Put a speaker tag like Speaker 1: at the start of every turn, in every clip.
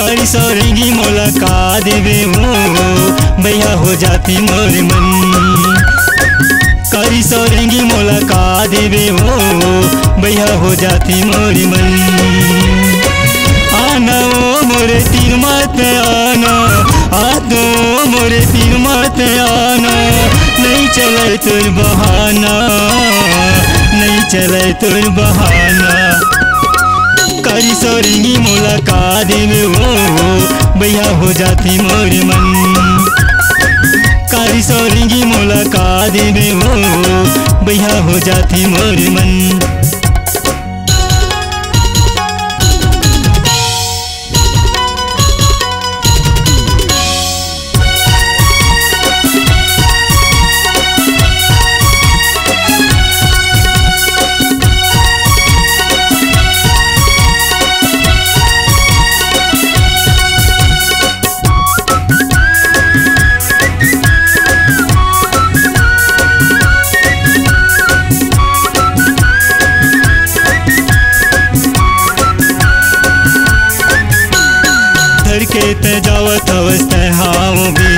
Speaker 1: करी सौरेंगी मोला का देवे हो भैया हो जाती मोर मन। करी सौरेंगी मोला का देवे हो भैया हो जाती मोर मन। आना ओ मोरे तीर मत आना, आदो मोरे तीर मत आना, नहीं चले तुर बहाना, नहीं चले तुर बहाना। करी सौरेंगी मोला का देवे हो भैया हो जाती मोर मन। करी सौरेंगी मोला का देवे हो भैया हो जाती मोर मन। के जावत अवस्था हाव भी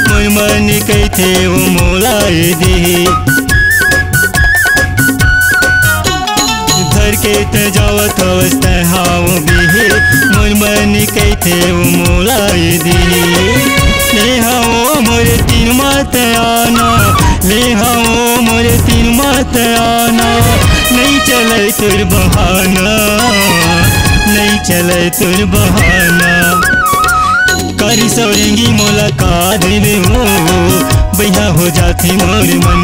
Speaker 1: मोर मन कहते वो मोलाए दे। धर के जावत अवस्था हाव भी मोर मन कहते वो मोलाए दे। ले हाओ मोरे तीर मत आना, ले हाओ मोरे तीर मत आना, नहीं चले तुर बहाना, नहीं चले तुर बहाना। करी सौरेंगी मोला का देवे हो भैया हो जाती मोर मन।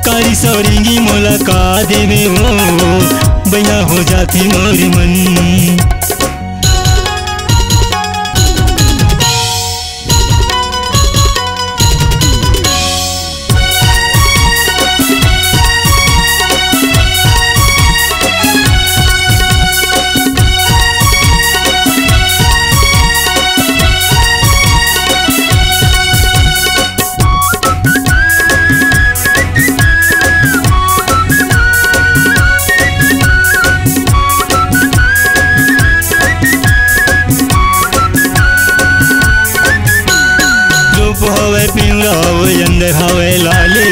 Speaker 1: करी सौरेंगी मोला का देवे हो भैया हो जाती मोर मन। हवे पिंगला वो अंदर हवे लाले,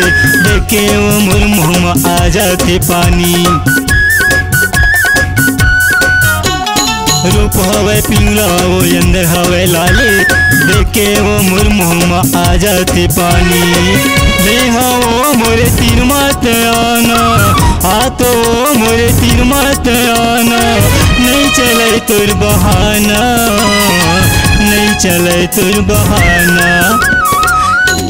Speaker 1: देखे वो मोर मुँह में आ जाते पानी। रूप हवे पिंगला वो अंदर हवे लाले, देखे वो मोर मुँह में आ जाते पानी। ले हाओ मोरे तीर मत आना, आ तो मोरे तीर मत आना, नहीं चले तुर बहाना, नहीं चले तुर बहाना।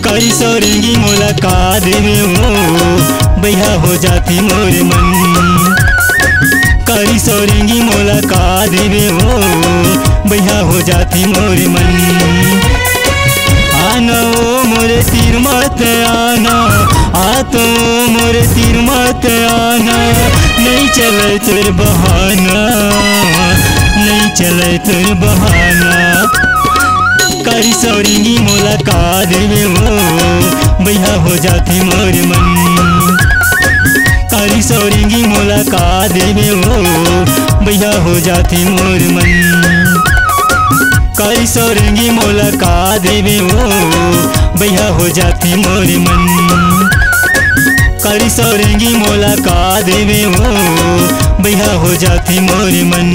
Speaker 1: करी सौरेंगी मोला का देवे हो भैया हो जाती मोर मन। करी सौरेंगी मोला का देवे हो भैया हो जाती मोर मन। आना ओ मोरे तीर मत आना, आ तो मोरे तीर मत आना, नहीं चले तुर बहाना, नहीं चले तुर बहाना। करी सौरेंगी मोला का देवे हो भैया हो जाती मोर मन। करी सौरेंगी मोला का देवे हो भैया हो जाती मोर मन। करी सौरेंगी मोला का देवे हो भैया हो जाती मोर मन। करी सौरेंगी मोला का देवे हो भैया हो जाती मोर मन।